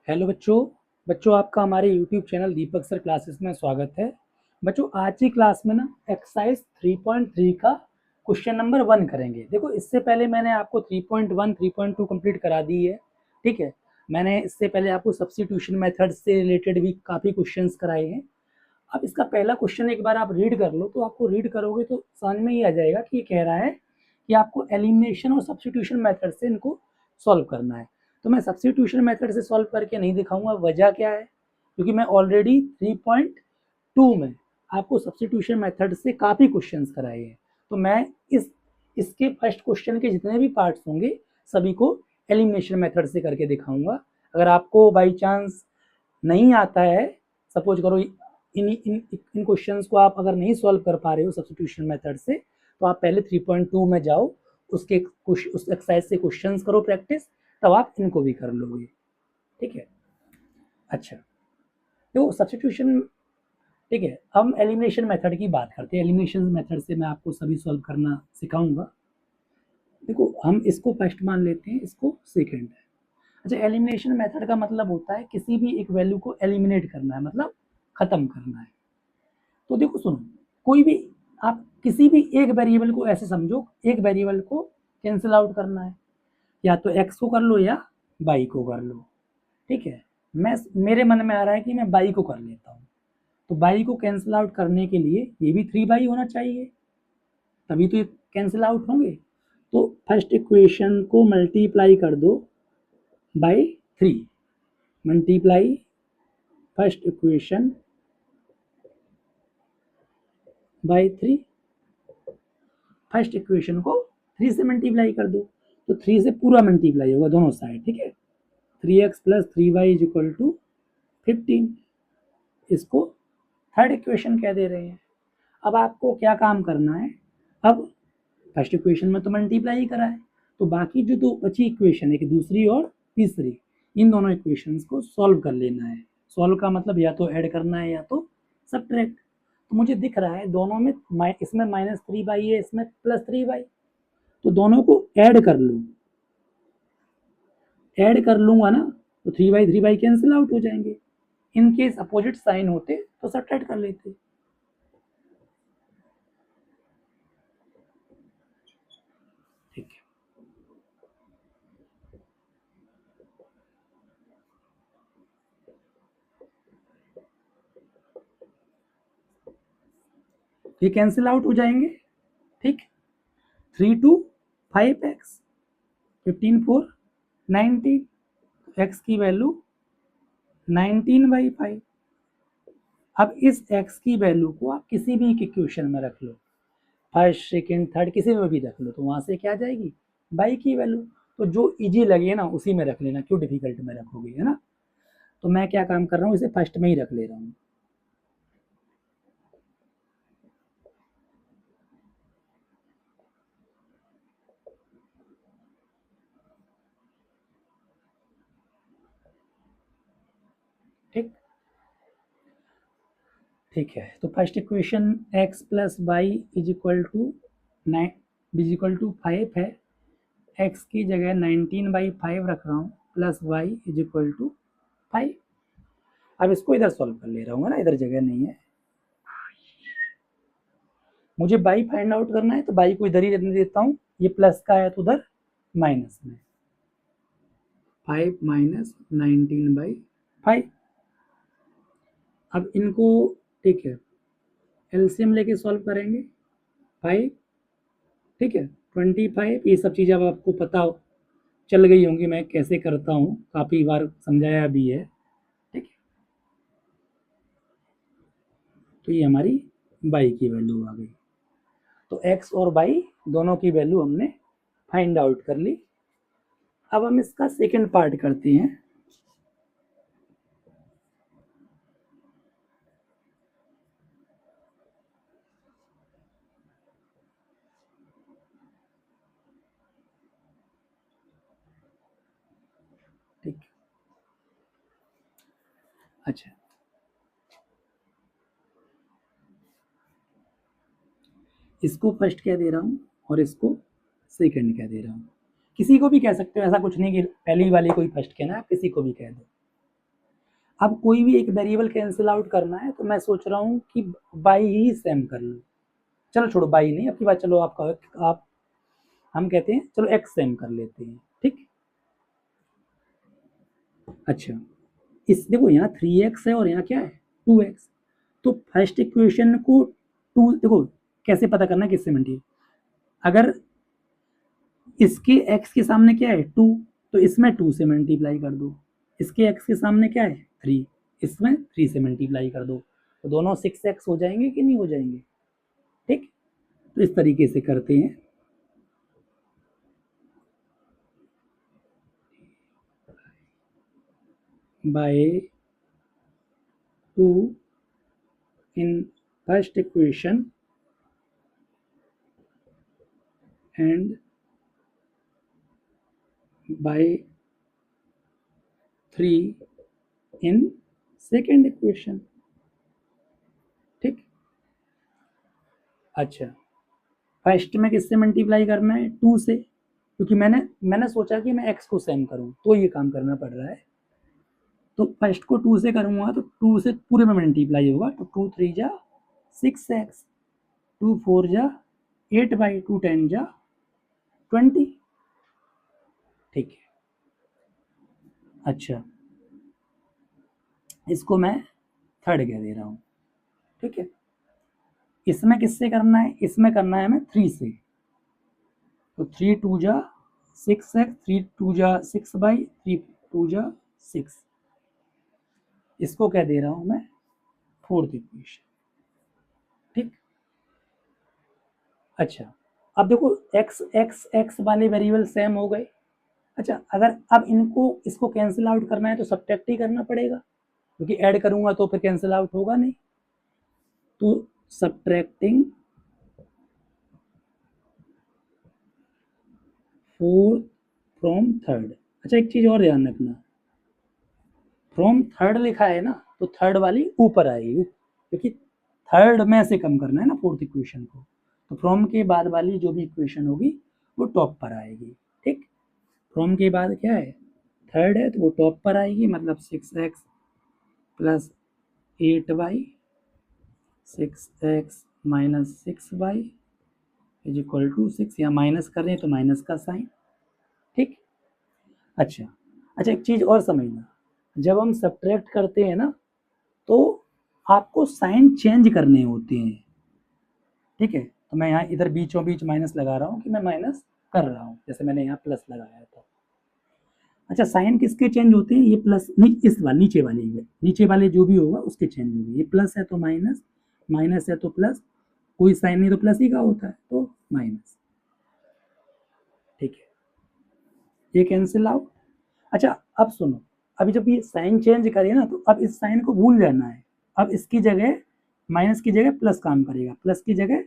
Hello बच्चों। आपका हमारे यूट्यूब चैनल दीपक सर क्लासेस में स्वागत है। बच्चों, आज की क्लास में ना एक्सरसाइज 3.3 का क्वेश्चन नंबर 1 करेंगे। देखो, इससे पहले मैंने आपको 3.1 3.2 कंप्लीट करा दी है। ठीक है, मैंने इससे पहले आपको सब्स्टिट्यूशन मेथड से रिलेटेड भी काफ़ी क्वेश्चंस कराए हैं। अब इसका पहला क्वेश्चन एक बार आप रीड कर लो, तो आपको रीड करोगे तो समझ में ही आ जाएगा कि ये कह रहा है कि आपको एलिमिनेशन और सब्स्टिट्यूशन मेथड से इनको सॉल्व करना है। तो मैं सब्स्टिट्यूशन मेथड से सॉल्व करके नहीं दिखाऊंगा। वजह क्या है? क्योंकि मैं ऑलरेडी 3.2 में आपको सब्स्टिट्यूशन मेथड से काफ़ी क्वेश्चंस कराए हैं। तो मैं इसके फर्स्ट क्वेश्चन के जितने भी पार्ट्स होंगे सभी को एलिमिनेशन मेथड से करके दिखाऊंगा। अगर आपको बाई चांस नहीं आता है, सपोज करो इन क्वेश्चंस को आप अगर नहीं सॉल्व कर पा रहे हो सब्स्टिट्यूशन मेथड से, तो आप पहले 3.2 में जाओ, उस एक्सरसाइज से क्वेश्चंस करो प्रैक्टिस, तब आप इनको भी कर लोगे। ठीक है, अच्छा। तो सब्स्टिट्यूशन, ठीक है, हम एलिमिनेशन मेथड की बात करते हैं। एलिमिनेशन मेथड से मैं आपको सभी सॉल्व करना सिखाऊंगा। देखो, हम इसको फर्स्ट मान लेते हैं, इसको सेकंड है। अच्छा, एलिमिनेशन मेथड का मतलब होता है किसी भी एक वैल्यू को एलिमिनेट करना है, मतलब खत्म करना है। तो देखो सुनो, कोई भी आप किसी भी एक वेरिएबल को ऐसे समझो, एक वेरिएबल को कैंसिल आउट करना है, या तो एक्स को कर लो या वाई को कर लो। ठीक है, मेरे मन में आ रहा है कि मैं वाई को कर लेता हूँ। तो वाई को कैंसिल आउट करने के लिए ये भी 3 होना चाहिए, तभी तो ये कैंसिल आउट होंगे। तो फर्स्ट इक्वेशन को मल्टीप्लाई कर दो by 3। Multiply first equation by 3। First equation को 3 से मल्टीप्लाई कर दो, तो 3 से पूरा मल्टीप्लाई होगा दोनों साइड। ठीक है, 3x plus 3y is equal to 15। इसको थर्ड इक्वेशन कह दे रहे हैं। अब आपको क्या काम करना है? अब फर्स्ट इक्वेशन में तो मल्टीप्लाई ही करा है, तो बाकी जो दो बची इक्वेशन है कि दूसरी और तीसरी, इन दोनों इक्वेशंस को सॉल्व कर लेना है। सॉल्व का मतलब या तो ऐड करना है या तो सब्ट्रैक्ट। तो मुझे दिख रहा है दोनों में इसमें -3y है, इसमें +3y, तो दोनों को ऐड कर लूँ। ऐड कर लूंगा ना, तो 3 बाई कैंसिल आउट हो जाएंगे। इन केस अपोजिट साइन होते तो सब्ट्रैक्ट कर लेते। ठीक है, ये कैंसिल आउट हो जाएंगे। ठीक, 3 2 5x, 15 4 19, x की वैल्यू 19/5। अब इस x की वैल्यू को आप किसी भी इक्वेशन में रख लो, फर्स्ट सेकंड थर्ड किसी में भी रख लो, तो वहां से क्या जाएगी? बाई की वैल्यू। तो जो इजी लगे ना उसी में रख लेना, क्यों डिफिकल्ट में रखोगे, है ना। तो मैं क्या काम कर रहा हूँ, इसे फर्स्ट में ही रख ले रहा हूँ। ठीक, ठीक है। तो first equation x plus y is equal to 5 है। x की जगह 19/5 रख रहा हूँ, plus y is equal to 5। अब इसको इधर सॉल्व कर ले रहा हूँ ना, इधर जगह नहीं है। मुझे बाई फाइंड आउट करना है, तो बाई को इधर ही रहने देता हूँ। ये प्लस का है तो उधर माइनस में, 5 माइनस 19/5। अब इनको, ठीक है, एलसीएम लेके सॉल्व करेंगे। 5, ठीक है, 25। ये सब चीज़ें अब आपको पता हो चल गई होंगी, मैं कैसे करता हूँ, काफ़ी बार समझाया भी है। ठीक है, तो ये हमारी बाई की वैल्यू आ गई। तो एक्स और बाई दोनों की वैल्यू हमने फाइंड आउट कर ली। अब हम इसका सेकंड पार्ट करते हैं। ठीक, अच्छा, इसको फर्स्ट कह दे रहा हूँ और इसको सेकंड कह दे रहा हूँ। किसी को भी कह सकते हो, ऐसा कुछ नहीं कि पहली वाली कोई फर्स्ट कहना है, किसी को भी कह दो। अब कोई भी एक वेरिएबल कैंसिल आउट करना है तो मैं सोच रहा हूँ कि बाई ही सेम कर लो। चलो छोड़ो, बाई नहीं, अब की बात चलो आपका आप हम कहते हैं चलो एक्स सेम कर लेते हैं, ठीक। अच्छा, इस देखो यहाँ 3x है और यहाँ क्या है 2x, तो फर्स्ट इक्वेशन को टू, देखो कैसे पता करना किससे मल्टीप्लाई, अगर इसके x के सामने क्या है 2, तो इसमें 2 से मल्टीप्लाई कर दो, इसके x के सामने क्या है 3, इसमें 3 से मल्टीप्लाई कर दो, तो दोनों 6x हो जाएंगे कि नहीं हो जाएंगे, ठीक। तो इस तरीके से करते हैं। By 2 in first equation and by 3 in second equation, ठीक। अच्छा, फर्स्ट में किससे मल्टीप्लाई करना है 2 से, क्योंकि मैंने सोचा कि मैं x को सेम करूं तो ये काम करना पड़ रहा है, तो फर्स्ट को 2 से करूंगा तो 2 से पूरे में मल्टीप्लाई होगा, तो 2 3 जा 6x, 2 4 जा 8 बाई 2 10 जा 20, ठीक है। अच्छा, इसको मैं थर्ड कह दे रहा हूँ, ठीक है। इसमें किससे करना है, इसमें करना है हमें 3 से, तो 3 2 जा 6x, 3 2 जा 6 बाई 3 2 जा 6, इसको कह दे रहा हूं मैं फोर्थ इक्वेशन, ठीक। अच्छा, अब देखो x x x वाले वेरिएबल सेम हो गए। अच्छा, अगर अब इनको इसको कैंसिल आउट करना है तो सब्ट्रैक्ट ही करना पड़ेगा, क्योंकि ऐड करूंगा तो फिर कैंसिल आउट होगा नहीं, तो सब्ट्रैक्टिंग फोर्थ फ्रॉम थर्ड। अच्छा, एक चीज और ध्यान रखना, फ्रॉम थर्ड लिखा है ना, तो थर्ड वाली ऊपर आएगी, क्योंकि थर्ड में से कम करना है ना फोर्थ इक्वेशन को, तो फ्रॉम के बाद वाली जो भी इक्वेशन होगी वो टॉप पर आएगी, ठीक। फ्रॉम के बाद क्या है थर्ड है, तो वो टॉप पर आएगी, मतलब 6x plus 8y 6x minus 6y is equal to 6, या माइनस कर रहे हैं तो माइनस का साइन, ठीक। अच्छा अच्छा, एक चीज और समझना, जब हम सब्ट्रैक्ट करते हैं ना तो आपको साइन चेंज करने होते हैं, ठीक है। तो मैं यहाँ इधर बीचों बीच माइनस लगा रहा हूँ कि मैं माइनस कर रहा हूँ, जैसे मैंने यहाँ प्लस लगाया था। अच्छा, साइन किसके चेंज होते हैं, ये प्लस इस वाले नीचे वाले जो भी होगा उसके चेंज होंगे, ये प्लस है तो माइनस, माइनस है तो प्लस, कोई साइन नहीं तो प्लस ही का होता है, तो माइनस, ठीक है, ये कैंसिल आउट। अच्छा, अब सुनो, अभी जब ये साइन चेंज करे ना तो अब इस साइन को भूल जाना है, अब इसकी जगह माइनस की जगह प्लस काम करेगा, प्लस की जगह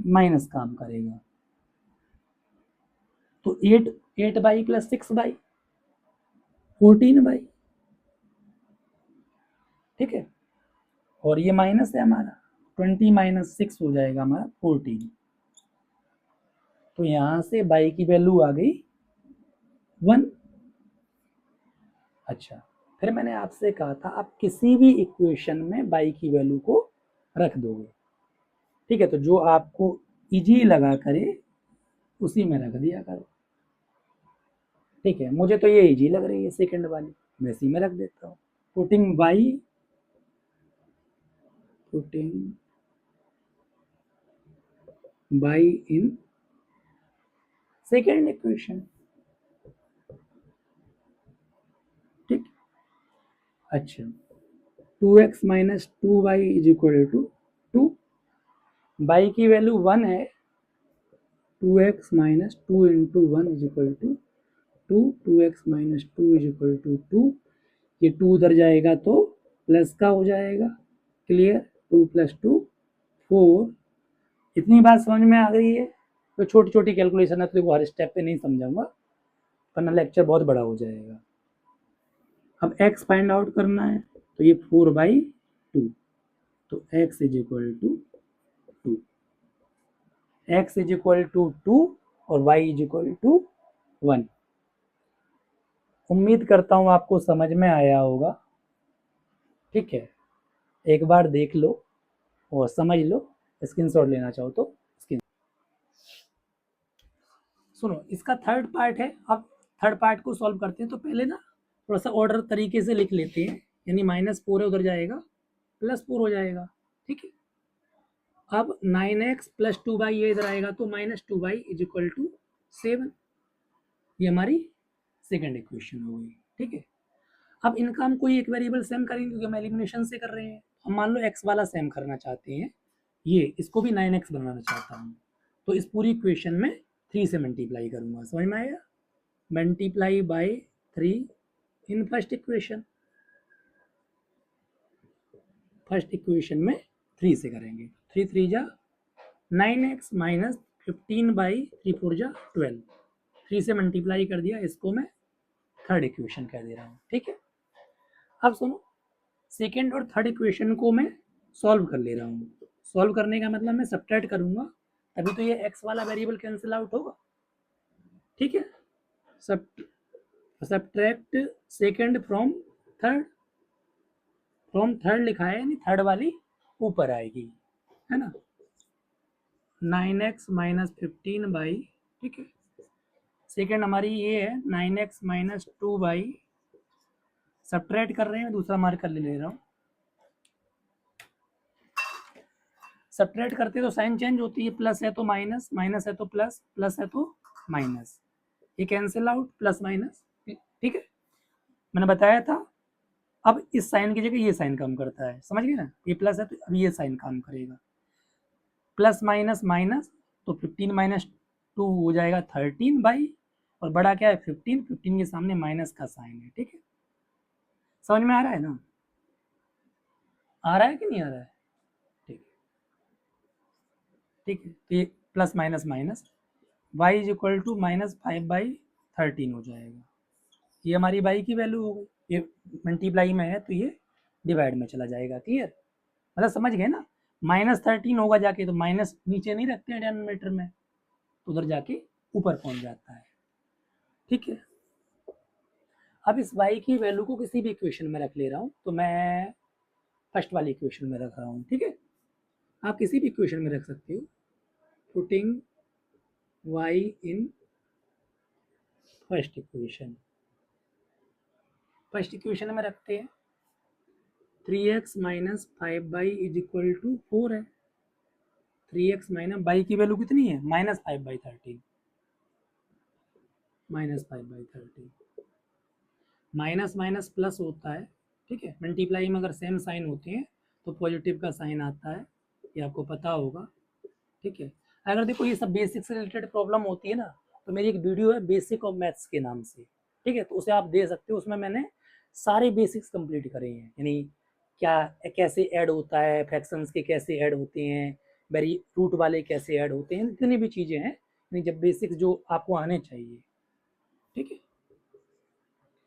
माइनस काम करेगा, तो 8 बाई प्लस 6 बाई 14 बाई, ठीक है। और ये माइनस है हमारा 20 माइनस 6 हो जाएगा हमारा 14, तो यहां से बाई की वैल्यू आ गई 1। अच्छा, फिर मैंने आपसे कहा था आप किसी भी इक्वेशन में बाई की वैल्यू को रख दोगे, ठीक है, तो जो आपको इजी लगा करे उसी में रख दिया करो, ठीक है। मुझे तो ये इजी लग रही है सेकंड वाली, मैं इसी में रख देता हूँ, putting y in second equation, ठीक। अच्छा, 2x minus 2y is equal to 2, y की वैल्यू 1 है, 2x minus 2 into 1 is equal to 2, 2x minus 2 is equal to 2, ये 2 उधर जाएगा तो प्लस का हो जाएगा, क्लियर, 2 प्लस 2 4। इतनी बात समझ में आ गई है, तो छोटी छोटी कैलकुलेशन है तो देखो हर स्टेप पे नहीं समझाऊंगा, वरना लेक्चर बहुत बड़ा हो जाएगा। अब x फाइंड आउट करना है, तो ये 4/2, तो x is equal to 2, x is equal to 2 और y इज इक्वल टू 1। उम्मीद करता हूं आपको समझ में आया होगा। ठीक है, एक बार देख लो और समझ लो, स्क्रीनशॉट लेना चाहो तो स्क्रीन। सुनो, इसका थर्ड पार्ट है। अब थर्ड पार्ट को सॉल्व करते हैं, तो पहले ना थोड़ा सा ऑर्डर तरीके से लिख लेते हैं। यानी -4 है, उधर जाएगा, +4 हो जाएगा। ठीक है, अब 9x + 2y ये इधर आएगा, तो -2y = 7। ये हमारी सेकेंड इक्वेशन हो गई। ठीक है, अब इनका हम कोई एक वेरिएबल सेम करेंगे, क्योंकि हम एलिमिनेशन से कर रहे हैं। हम मान लो x वाला सेम करना चाहते हैं, ये इसको भी 9x बनाना चाहता हूँ, तो इस पूरी इक्वेशन में 3 से मल्टीप्लाई करूँगा। समझ में आएगा? Multiply by 3 in first equation. First equation में 3 से करेंगे। 3 3 जा 9x - 15/3 4 जा 12। 3 से मल्टीप्लाई कर दिया, इसको मैं थर्ड इक्वेशन कह दे रहा हूँ। ठीक है, अब सुनो, सेकेंड और थर्ड इक्वेशन को मैं सॉल्व कर ले रहा हूँ। सॉल्व करने का मतलब मैं सब्ट्रैक्ट करूँगा, तभी तो ये x वाला वेरिएबल कैंसिल आउट होगा। ठीक है, subtract second from third. From third लिखा है, यानी थर्ड वाली ऊपर आएगी, है ना। 9x - 15 ठीक है, सेकेंड हमारी ये है 9x - 2 सब्ट्रैक्ट कर रहे हैं, दूसरा मार्कर ले रहा हूँ। सब्ट्रैक्ट करते तो साइन चेंज होती है, प्लस है तो माइनस, माइनस है तो प्लस, प्लस है तो माइनस, ये कैंसिल आउट, प्लस माइनस। ठीक है, मैंने बताया था। अब इस साइन की जगह ये साइन काम करता है, समझ गए ना। ये प्लस है तो अब ये साइन काम करेगा, प्लस माइनस माइनस, तो 15 - 2 हो जाएगा 13 और बड़ा क्या है 15, 15 के सामने माइनस का साइन है। ठीक है, समझ में आ रहा है ना? आ रहा है कि नहीं आ रहा है? ठीक है, ठीक है, तो ये प्लस माइनस माइनस, y = -5/13 हो जाएगा। ये हमारी y की वैल्यू हो गई। ये मल्टीप्लाई में है तो ये डिवाइड में चला जाएगा। क्लियर? मतलब समझ गए ना। -13 होगा जाके, तो माइनस नीचे नहीं रखते हैं डिनोमिनेटर में, तो उधर जाके ऊपर पहुंच जाता है। ठीक है, अब इस y की वैल्यू को किसी भी इक्वेशन में रख ले रहा हूँ, तो मैं फर्स्ट वाली इक्वेशन में रख रहा हूँ। ठीक है, आप किसी भी इक्वेशन में रख सकते हो। Putting y in first equation. First equation में रखते हैं 3x - 5y = 4 है। 3x - y की वैल्यू कितनी है? -5/13। -5/13 माइनस माइनस प्लस होता है। ठीक है, मल्टीप्लाई में अगर सेम साइन होते हैं तो पॉजिटिव का साइन आता है, ये आपको पता होगा। ठीक है, अगर देखो ये सब बेसिक से रिलेटेड प्रॉब्लम होती है ना, तो मेरी एक वीडियो है बेसिक ऑफ मैथ्स के नाम से। ठीक है, तो उसे आप दे सकते हो, उसमें मैंने सारे बेसिक्स कंप्लीट करे हैं। यानी क्या कैसे ऐड होता है, फ्रैक्शंस के कैसे ऐड होते हैं, वेरी रूट वाले कैसे ऐड होते हैं, जितनी भी चीज़ें हैं, यानी जब बेसिक्स जो आपको आने चाहिए। ठीक है,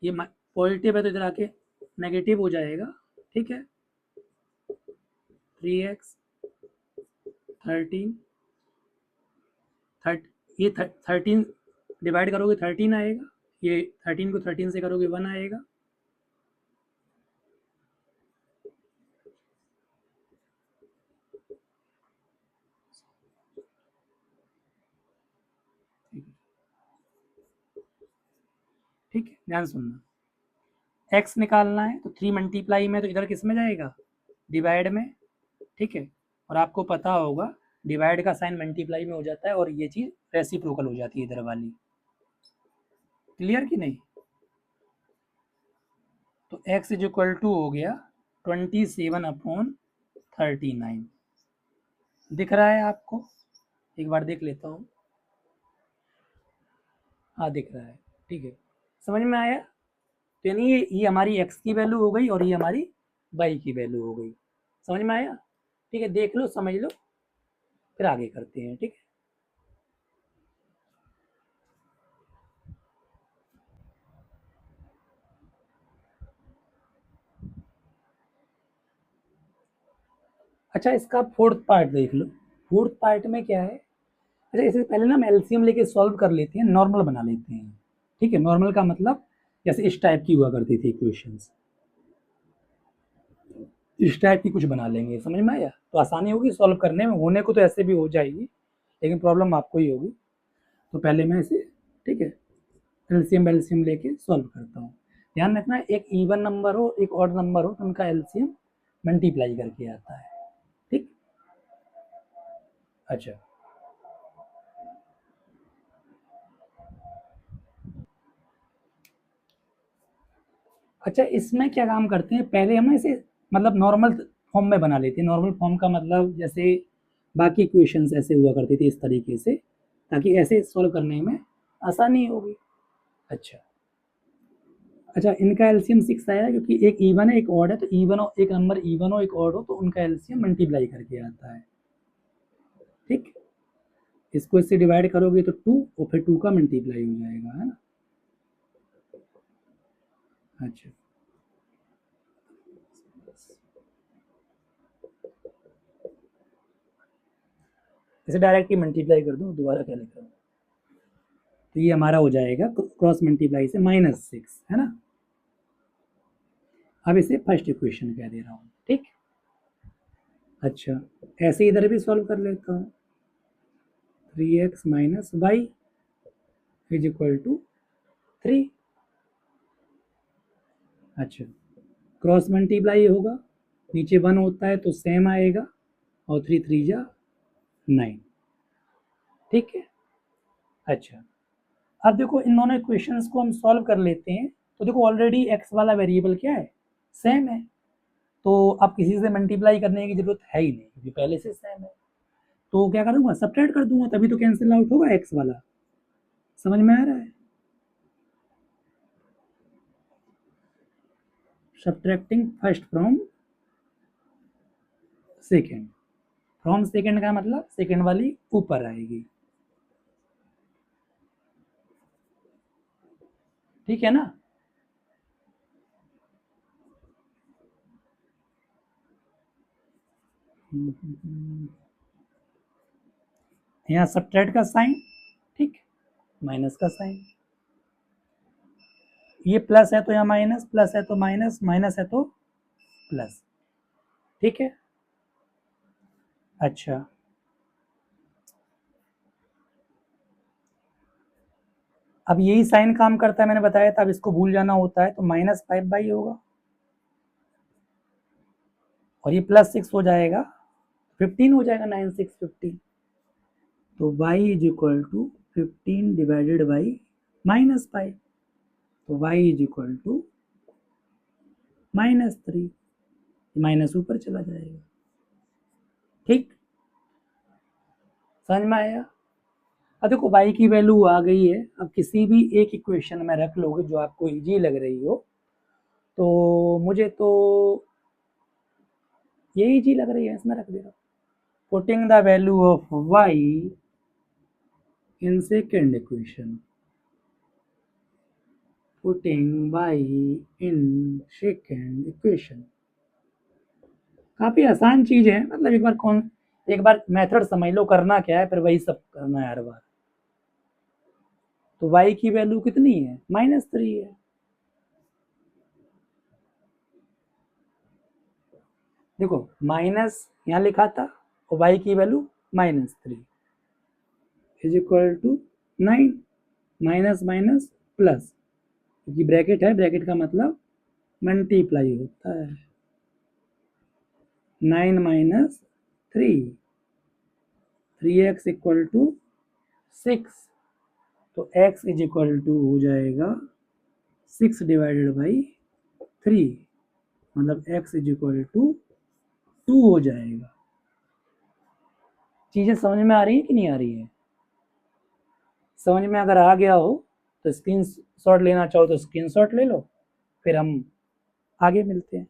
ये पॉजिटिव है तो इधर आके नेगेटिव हो जाएगा। ठीक है, 3x 13 ये 13 डिवाइड करोगे 13 आएगा, ये 13 को 13 से करोगे 1 आएगा। ठीक है, ध्यान सुनना, x निकालना है तो 3 मल्टीप्लाई में, तो इधर किस में जाएगा? डिवाइड में। ठीक है, और आपको पता होगा डिवाइड का साइन मल्टीप्लाई में हो जाता है, और ये चीज़ रेसिप्रोकल हो जाती है इधर वाली। क्लियर कि नहीं? तो x = हो गया 27/39। दिख रहा है आपको? एक बार देख लेता हूँ। हाँ, दिख रहा है। ठीक है, समझ में आया? तो यानी ये हमारी x की वैल्यू हो गई और ये हमारी y की वैल्यू हो गई। समझ में आया? ठीक है, देख लो, समझ लो, फिर आगे करते हैं। ठीक है, अच्छा, इसका फोर्थ पार्ट देख लो। फोर्थ पार्ट में क्या है? अच्छा, इससे पहले ना हम एलसीएम लेके सॉल्व कर लेते हैं, नॉर्मल बना लेते हैं। ठीक है, नॉर्मल का मतलब जैसे इस टाइप की हुआ करती थी इक्वेशंस। इस टाइप की कुछ बना लेंगे, समझ में आया? तो आसानी होगी सॉल्व करने में, होने को तो ऐसे भी हो जाएगी लेकिन प्रॉब्लम आपको ही होगी। तो पहले मैं इसे, ठीक है, एलसीएम एलसीएम लेके सॉल्व करता हूँ। ध्यान रखना, एक इवन नंबर हो एक ऑड नंबर हो तो उनका एलसीएम मल्टीप्लाई करके आता है, ठीक। अच्छा, अच्छा इसमें क्या काम करते हैं, पहले हम इसे मतलब नॉर्मल फॉर्म में बना लेते हैं। नॉर्मल फॉर्म का मतलब जैसे बाकी इक्वेशंस ऐसे हुआ करती थी इस तरीके से, ताकि ऐसे सॉल्व करने में आसानी होगी। अच्छा, अच्छा इनका एलसीएम 6 आया क्योंकि एक इवन है एक ऑड है, तो इवन हो, एक नंबर इवन हो एक ऑड हो तो उनका एलसीएम मल्टीप्लाई करके आता है, ठीक। इसको इससे डिवाइड करोगे तो 2 और फिर 2 का मल्टीप्लाई हो जाएगा, है ना। अच्छा, इसे डायरेक्ट ही मल्टीप्लाई कर दूं, दोबारा क्या लिख रहा हूँ, तो ये हमारा हो जाएगा क्रॉस मल्टीप्लाई से -6, है ना। अब इसे फर्स्ट इक्वेशन कह दे रहा हूँ, ठीक। अच्छा, ऐसे इधर भी सॉल्व कर लेता हूँ। 3x minus y is equal to 3। अच्छा, क्रॉस मल्टीप्लाई होगा, नीचे 1 होता है तो सेम आएगा, और 3 3 जा 9, ठीक है। अच्छा, अब देखो इन दोनों इक्वेशंस को हम सॉल्व कर लेते हैं, तो देखो ऑलरेडी x वाला वेरिएबल क्या है, सेम है, तो अब किसी से मल्टीप्लाई करने की जरूरत है ही नहीं क्योंकि पहले से सेम है। तो क्या करूंगा, सब्ट्रैक्ट कर दूंगा, तभी तो कैंसिल आउट होगा x वाला। समझ में आ रहा है? Subtracting first from second, from second का मतलब सेकेंड वाली ऊपर आएगी, ठीक है ना। यहाँ सब्ट्रैक्ट का साइन, ठीक, माइनस का साइन, ये प्लस है तो यहाँ माइनस, प्लस है तो माइनस, माइनस है तो प्लस, ठीक है। अच्छा, अब यही साइन काम करता है, मैंने बताया था। अब इसको भूल जाना होता है तो -5 होगा, और ये +6 हो जाएगा, 15 हो जाएगा, 9 6 15। तो y is equal to 15 divided by -5, तो y is equal to -3, minus ऊपर चला जाएगा, ठीक। समझ में आया? अब देखो y की वैल्यू आ गई है, अब किसी भी एक इक्वेशन में रख लोगे जो आपको इजी लग रही हो, तो मुझे तो ये इजी लग रही है, इसमें रख दे रहा हूँ। Putting the value of y in second equation, putting y in second equation। काफी आसान चीज है, मतलब एक बार मेथड समझ लो करना क्या है, फिर वही सब करना है हर बार। तो y की वैल्यू कितनी है, -3 है। देखो माइनस यहाँ लिखा था और y की value -3 is equal to 9, minus minus plus, क्योंकि ब्रैकेट है, ब्रैकेट का मतलब मल्टीप्लाई होता है। 9 माइनस 3, 3x इक्वल टू 6, तो x इज इक्वल टू हो जाएगा 6 डिवाइडेड बाई 3, मतलब x इज इक्वल टू 2 हो जाएगा। चीजें समझ में आ रही है कि नहीं आ रही है? समझ में अगर आ गया हो तो स्क्रीन शॉट लेना चाहो तो स्क्रीन शॉट ले लो, फिर हम आगे मिलते हैं।